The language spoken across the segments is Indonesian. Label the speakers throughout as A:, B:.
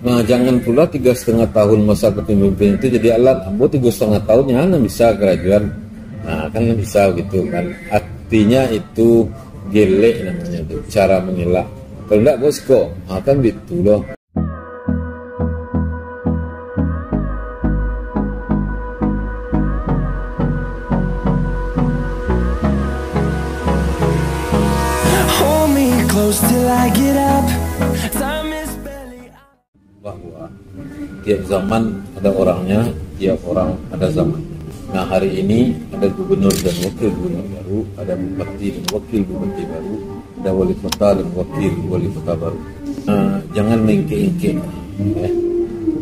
A: Nah, jangan pula 3,5 tahun masa kepemimpinan itu jadi alat. Ambo 3,5 tahunnya kan bisa kerajuan. Nah, kan bisa gitu kan. Artinya itu gelek namanya itu, cara mengelak. Kalau enggak bos kok, kan gitu loh. Bahwa tiap zaman ada orangnya, tiap orang ada zaman. Nah, hari ini ada gubernur dan wakil gubernur baru, ada bupati dan wakil bupati baru, ada wali kota dan wakil wali kota baru. Jangan mengke-engke.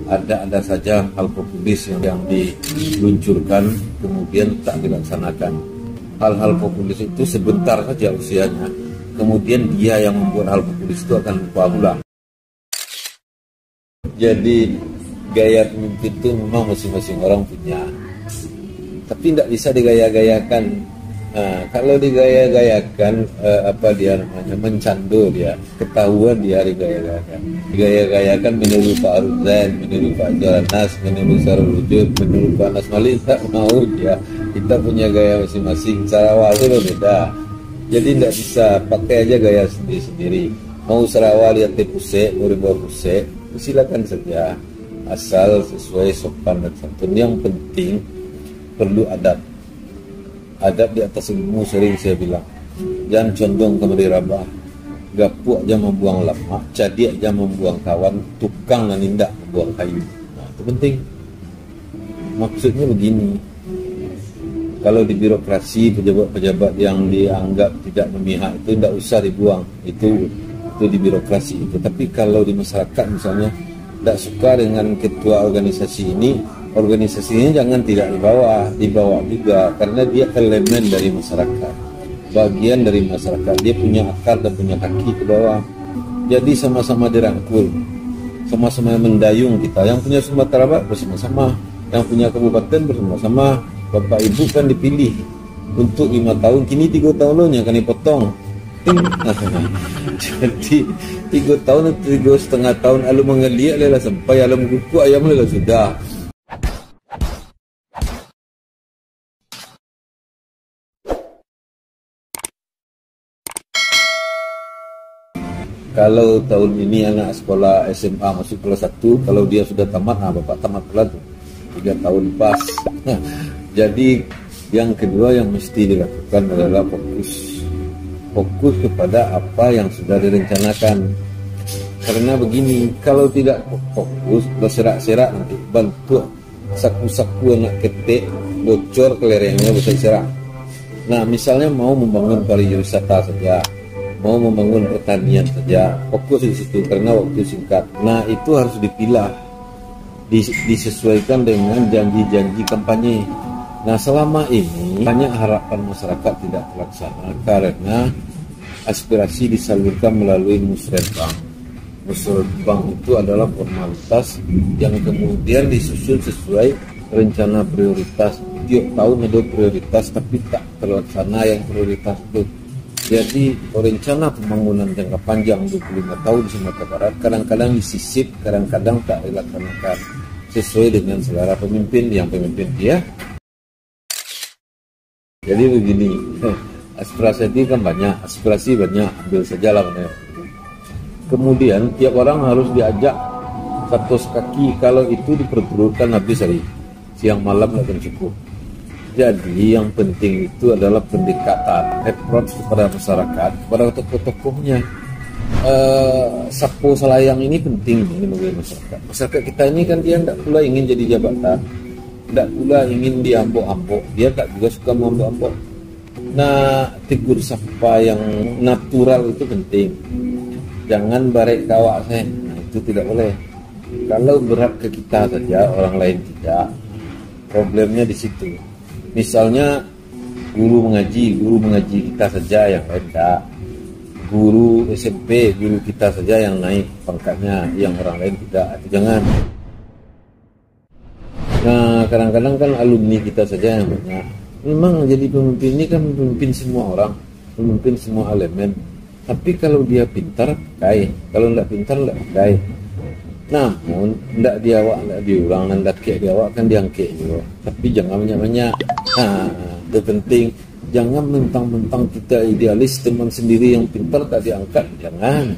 A: Ada saja hal populis yang diluncurkan kemudian tak dilaksanakan. Hal-hal populis itu sebentar saja usianya, kemudian dia yang membuat hal populis itu akan lupa pula. Jadi gaya pemimpin itu memang masing-masing orang punya, tapi tidak bisa digaya-gayakan. Kalau digaya-gayakan, dia namanya mencando, dia ketahuan dia digaya-gayakan. Digaya-gayakan menurut Pak Aruzan, menurut Pak Johanas, menurut Sarul Wujud, menurut Pak Anas Malik, tak mau dia. Kita punya gaya masing-masing, Sarawak itu beda. Jadi tidak bisa pakai aja gaya sendiri-sendiri. Mau Sarawak lihat pusek, mau dibawa pusek, silakan saja, asal sesuai sopan dan santun. Yang penting perlu adab. Adab di atas ilmu, sering saya bilang. Jangan condong ke merabah. Gapu aja membuang lemak, cadi aja membuang kawan, tukang dan indak membuang kayu. Nah, itu penting. Maksudnya begini. Kalau di birokrasi, pejabat-pejabat yang dianggap tidak memihak itu tidak usah dibuang. Itu di birokrasi itu. Tapi kalau di masyarakat misalnya tidak suka dengan ketua organisasi ini jangan tidak dibawa juga, karena dia elemen dari masyarakat, bagian dari masyarakat, dia punya akar dan punya kaki ke bawah. Jadi sama-sama dirangkul, sama-sama mendayung kita. Yang punya Sumatera Barat bersama-sama, yang punya kabupaten bersama-sama. Bapak Ibu kan dipilih untuk 5 tahun, kini 3 tahun loh yang akan dipotong. Jadi 3 tahun atau 3,5 tahun alu mengeliak lelah sampai alu kuku ayam lelah sudah. Kalau tahun ini anak sekolah SMA masuk kelas 1, kalau dia sudah tamat, bapak tamat pula tuh 3 tahun pas. Jadi yang kedua yang mesti dilakukan adalah fokus kepada apa yang sudah direncanakan. Karena begini, kalau tidak fokus, berserak-serak nanti bantu saku-saku anak ketek bocor kelerengnya berserak. Nah, misalnya mau membangun pariwisata saja, mau membangun pertanian saja, fokus di situ karena waktu singkat. Nah, itu harus dipilah, disesuaikan dengan janji-janji kampanye. Nah, selama ini banyak harapan masyarakat tidak terlaksana karena aspirasi disalurkan melalui musrenbang. Musrenbang itu adalah formalitas yang kemudian disusun sesuai rencana prioritas. Tiap tahun ada prioritas tapi tak terlaksana yang prioritas itu. Jadi rencana pembangunan jangka panjang 25 tahun di Sumatera Barat kadang-kadang disisip, kadang-kadang tak dilaksanakan sesuai dengan selera pemimpin. Yang pemimpin dia. Jadi begini, aspirasi kan banyak, ambil saja lah. Kemudian tiap orang harus diajak satu kaki, kalau itu diperturutkan habis hari, siang malam akan cukup. Jadi yang penting itu adalah pendekatan, approach kepada masyarakat, kepada tokoh-tokohnya. Sapu selayang ini penting ini bagi masyarakat. Masyarakat kita ini kan dia tidak pula ingin jadi jabatan, tidak pula ingin diambok-ambok, dia tak juga suka mengambok-ambok. Nah, tegur sapa yang natural itu penting. Jangan barek kawak saya, nah, itu tidak boleh. Kalau berat ke kita saja, orang lain tidak. Problemnya di situ. Misalnya guru mengaji kita saja, yang lain tidak. Guru SMP, guru kita saja yang naik pangkatnya, yang orang lain tidak. Itu jangan. Nah, kadang-kadang kan alumni kita saja yang banyak. Memang jadi pemimpin ini kan pemimpin semua orang, pemimpin semua elemen. Tapi kalau dia pintar, pakai. Kalau tidak pintar, tidak pakai. Namun ndak diawak ndak diulang, ndak kek diawak kan diangkek juga. Tapi jangan banyak-banyak. Itu penting. Jangan mentang-mentang kita idealis, teman sendiri yang pintar tak diangkat. Jangan.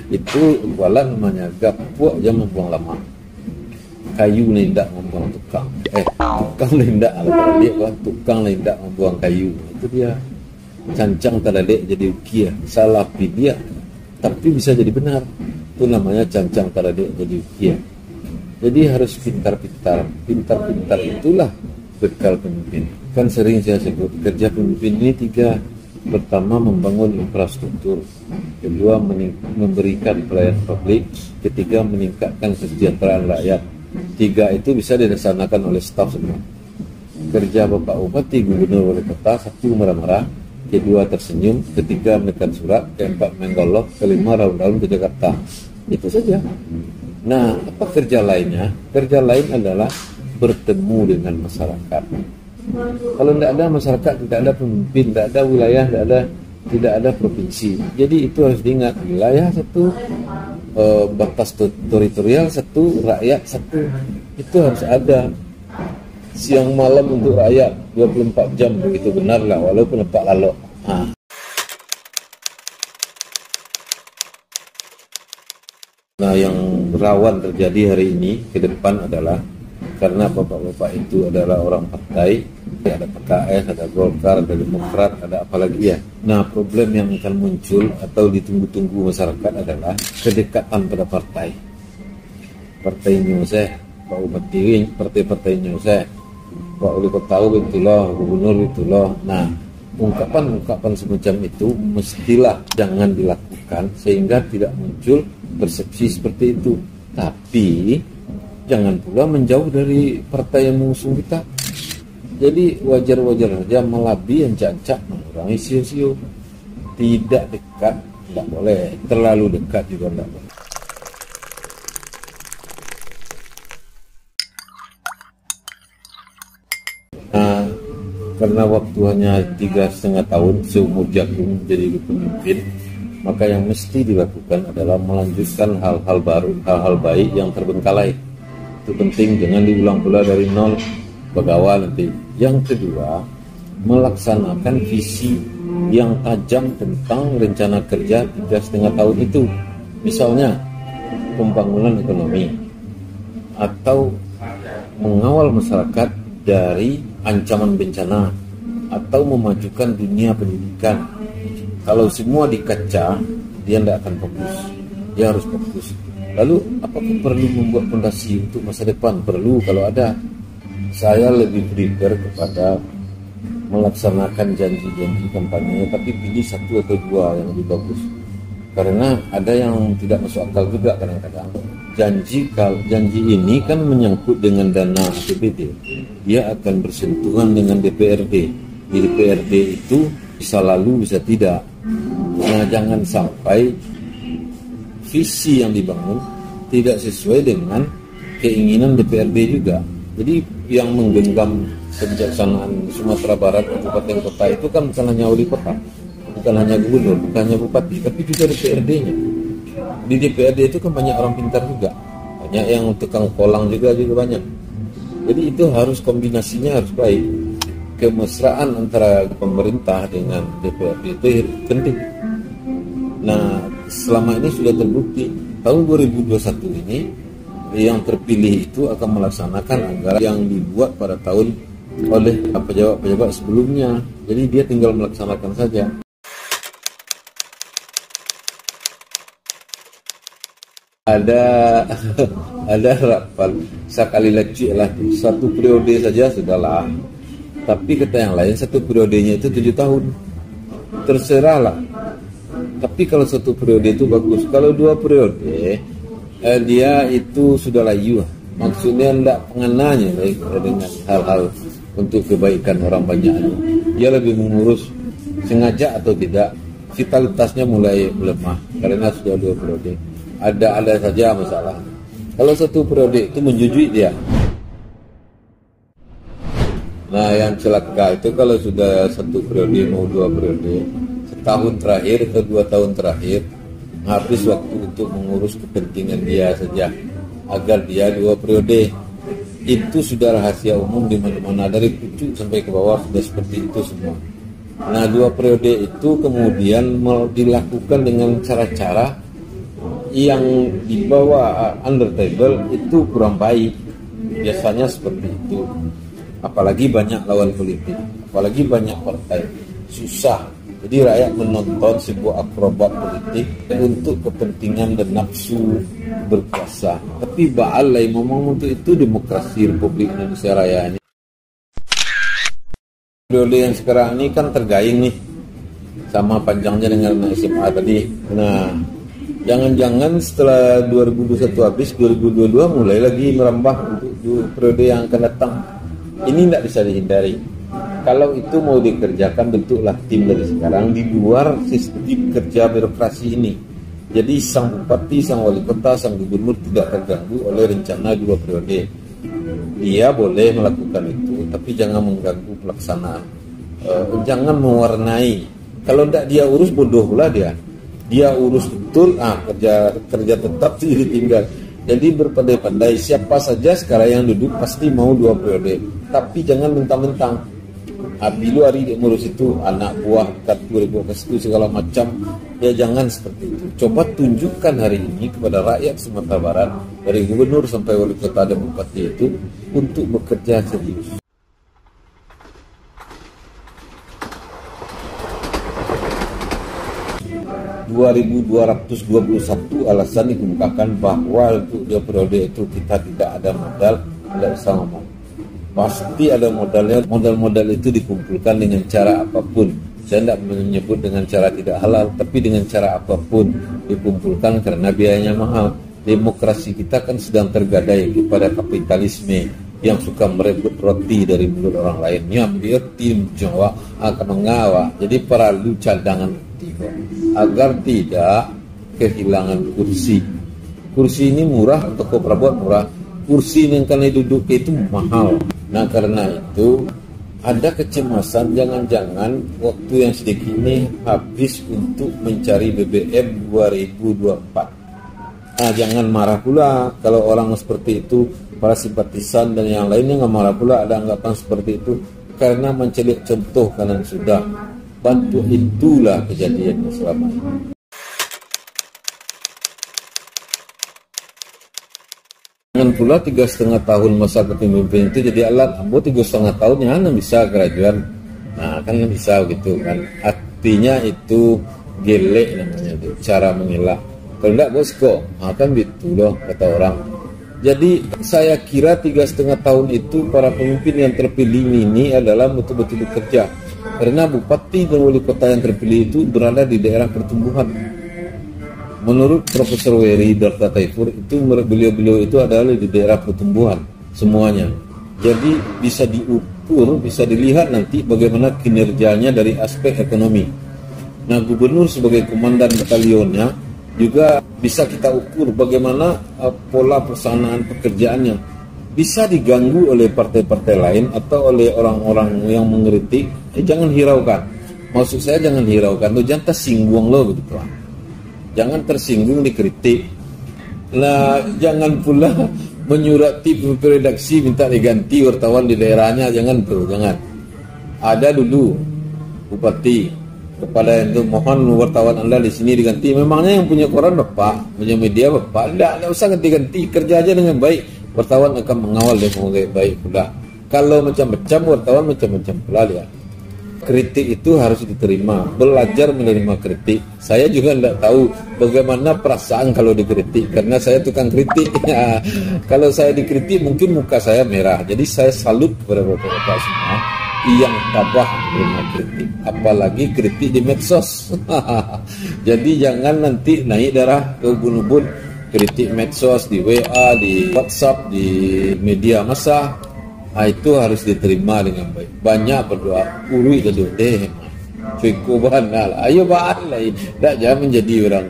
A: Itu kualan namanya gapuk aja membuang lama. Kayu lendak membuang tukang. Tukang lendak kalau dia kan tukang lendak membuang kayu. Itu dia. Cancang taladek jadi ukia. Salah dia tapi bisa jadi benar. Itu namanya cancang taladek jadi ukia. Jadi harus pintar-pintar. Pintar-pintar itulah bekal pemimpin. Kan sering saya sebut kerja pemimpin ini 3. Pertama, membangun infrastruktur. Kedua, memberikan pelayanan publik. Ketiga, meningkatkan kesejahteraan rakyat. 3 itu bisa dilaksanakan oleh staf semua. Kerja Bapak Bupati, Gubernur, Wali Kota, 1 marah-marah, kedua tersenyum, ketiga menekan surat, keempat main golf, kelima raun-raun ke Jakarta. Itu saja. Nah, apa kerja lainnya? Kerja lain adalah bertemu dengan masyarakat. Kalau tidak ada masyarakat, tidak ada pemimpin, tidak ada wilayah, tidak ada provinsi. Jadi itu harus diingat, wilayah 1, batas teritorial 1, rakyat 1. Itu harus ada. Siang malam untuk rakyat 24 jam begitu benar lah, walaupun lepak lalok. Nah, yang rawan terjadi hari ini ke depan adalah karena bapak-bapak itu adalah orang partai, ada PKS, ada Golkar, ada Demokrat, ada apa lagi ya. Nah, problem yang akan muncul atau ditunggu-tunggu masyarakat adalah kedekatan pada partai. Partainya saya, Pak Bupati, partai-partainya saya, Pak Wali Kota itulah, Gubernur itulah. Nah, ungkapan-ungkapan semacam itu mestilah jangan dilakukan sehingga tidak muncul persepsi seperti itu. Tapi jangan pula menjauh dari partai yang mengusung kita. Jadi wajar-wajar saja melabi yang cacat mengurangi sio-sio. Tidak dekat, tidak boleh. Terlalu dekat juga tidak boleh. Nah, karena waktu hanya 3,5 tahun seumur jagung jadi pemimpin, maka yang mesti dilakukan adalah melanjutkan hal-hal baru, hal-hal baik yang terbengkalai. Itu penting, jangan diulang pula dari nol berawal nanti. Yang kedua, melaksanakan visi yang tajam tentang rencana kerja 3,5 tahun itu. Misalnya pembangunan ekonomi atau mengawal masyarakat dari ancaman bencana atau memajukan dunia pendidikan. Kalau semua dikaca, dia tidak akan fokus. Dia harus fokus. Lalu, apakah perlu membuat fondasi untuk masa depan? Perlu kalau ada. Saya lebih prefer kepada melaksanakan janji-janji kampanye, tapi pilih 1 atau 2 yang lebih bagus. Karena ada yang tidak masuk akal juga kadang-kadang. Janji ini kan menyangkut dengan dana APBD. Dia akan bersentuhan dengan DPRD. Di DPRD itu bisa lalu, bisa tidak. Nah, jangan sampai visi yang dibangun tidak sesuai dengan keinginan DPRD juga. Jadi yang menggenggam kebijaksanaan Sumatera Barat, kabupaten kota itu kan bukan hanya wali kota, bukan hanya gubernur, bukan hanya bupati, tapi juga DPRD-nya. Di DPRD itu kan banyak orang pintar juga, banyak yang tukang kolang juga banyak. Jadi itu harus kombinasinya harus baik. Kemesraan antara pemerintah dengan DPRD itu penting. Nah, selama ini sudah terbukti. Tahun 2021 ini yang terpilih itu akan melaksanakan anggaran yang dibuat pada tahun oleh pejabat-pejabat sebelumnya. Jadi dia tinggal melaksanakan saja. Ada harapan sekali lagi lah 1 periode saja sudahlah. Tapi kata yang lain 1 periodenya itu 7 tahun. Terserahlah. Tapi kalau 1 periode itu bagus. Kalau 2 periode dia itu sudah layu. Maksudnya tidak pengenanya dengan hal-hal untuk kebaikan orang banyak. Dia lebih mengurus sengaja atau tidak. Vitalitasnya mulai melemah karena sudah 2 periode. Ada saja masalah. Kalau 1 periode itu menjujui dia. Nah, yang celaka itu kalau sudah 1 periode mau 2 periode, setahun terakhir atau 2 tahun terakhir habis waktu untuk mengurus kepentingan dia saja agar dia 2 periode. Itu sudah rahasia umum di mana-mana, dari pucuk sampai ke bawah sudah seperti itu semua. Nah, 2 periode itu kemudian dilakukan dengan cara-cara yang di bawah under table itu kurang baik. Biasanya seperti itu. Apalagi banyak lawan politik, apalagi banyak partai. Susah. Jadi rakyat menonton sebuah akrobat politik untuk kepentingan dan nafsu berkuasa. Tapi ba'alai ngomong untuk itu demokrasi Republik Indonesia Raya ini. Periode yang sekarang ini kan tergaing nih sama panjangnya dengan SMA tadi. Nah, jangan-jangan setelah 2021 habis, 2022 mulai lagi merambah untuk periode yang akan datang. Ini tidak bisa dihindari. Kalau itu mau dikerjakan, bentuklah tim dari sekarang di luar sistem kerja birokrasi ini. Jadi sang bupati, sang wali kota, sang gubernur tidak terganggu oleh rencana 2 periode. Dia boleh melakukan itu, tapi jangan mengganggu pelaksanaan. Jangan mewarnai. Kalau tidak dia urus, bodoh pula dia. Dia urus betul, kerja tetap itu ditinggal. Jadi berpandai-pandai, siapa saja sekarang yang duduk pasti mau 2 periode. Tapi jangan mentang-mentang. Bilu hari dia ngurus itu, anak buah, kartu republik itu segala macam. Ya jangan seperti itu. Coba tunjukkan hari ini kepada rakyat Sumatera Barat, dari gubernur sampai wali kota dan bupati itu, untuk bekerja serius. 2.221 alasan dikemukakan bahwa untuk 2 periode itu kita tidak ada modal, tidak bisa ngomong. Pasti ada modalnya. Modal-modal itu dikumpulkan dengan cara apapun. Saya tidak menyebut dengan cara tidak halal, tapi dengan cara apapun dikumpulkan karena biayanya mahal. Demokrasi kita kan sedang tergadai kepada kapitalisme yang suka merebut roti dari mulut orang lainnya. Dia tim Jawa akan mengawal. Jadi perlu cadangan agar tidak kehilangan kursi. Kursi ini murah, toko perabot murah. Kursi yang kalian duduk itu mahal. Nah, karena itu ada kecemasan jangan-jangan waktu yang sedikit ini habis untuk mencari BBM 2024. Nah, jangan marah pula kalau orang seperti itu, para simpatisan dan yang lainnya nggak marah pula ada anggapan seperti itu, karena mencelik contoh kanan sudah. Bantu itulah kejadiannya selama ini. Jangan pula 3,5 tahun masa kepemimpinan itu jadi alat. 3,5 tahunnya kan bisa kerajuan. Nah kan bisa gitu kan. Artinya itu gelek namanya itu, cara mengelak. Kalau enggak bosko, kan gitu loh kata orang. Jadi saya kira 3,5 tahun itu para pemimpin yang terpilih ini adalah betul-betul bekerja. Karena bupati dan wali kota yang terpilih itu berada di daerah pertumbuhan. Menurut Profesor Wery Darta Taifur, itu beliau-beliau itu adalah di daerah pertumbuhan semuanya. Jadi bisa diukur, bisa dilihat nanti bagaimana kinerjanya dari aspek ekonomi. Nah, gubernur sebagai komandan batalionnya juga bisa kita ukur bagaimana pola pelaksanaan pekerjaannya. Bisa diganggu oleh partai-partai lain atau oleh orang-orang yang mengkritik, jangan hiraukan. Maksud saya jangan hiraukan, jangan tersinggung loh begitu. Jangan tersinggung dikritik. Nah, jangan pula menyurati pemimpin redaksi minta diganti wartawan di daerahnya, jangan tuh, jangan. Ada dulu bupati kepada itu mohon wartawan Anda di sini diganti. Memangnya yang punya koran Bapak, punya media Bapak, tidak usah ganti-ganti, kerja aja dengan baik. Wartawan akan mengawal dengan baik pula. Kalau macam-macam wartawan macam-macam pula dia. Kritik itu harus diterima, belajar menerima kritik. Saya juga tidak tahu bagaimana perasaan kalau dikritik, karena saya tukang kritik. Kalau saya dikritik mungkin muka saya merah. Jadi saya salut kepada bapak-bapak semua yang tabah menerima kritik, apalagi kritik di medsos. Jadi jangan nanti naik darah ke ubun-ubun kritik medsos di WA, di WhatsApp, di media massa. Itu harus diterima dengan baik. Banyak berdoa, urui kedua deh. Cukup banal. Ayo bahan lain. Tak jangan menjadi orang.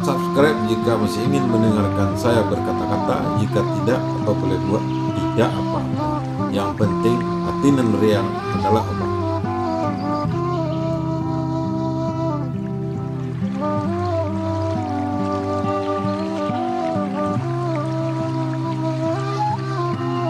A: Subscribe jika masih ingin mendengarkan saya berkata-kata. Jika tidak, apa boleh buat? Tidak apa-apa. Yang penting hati dan riang adalah obat.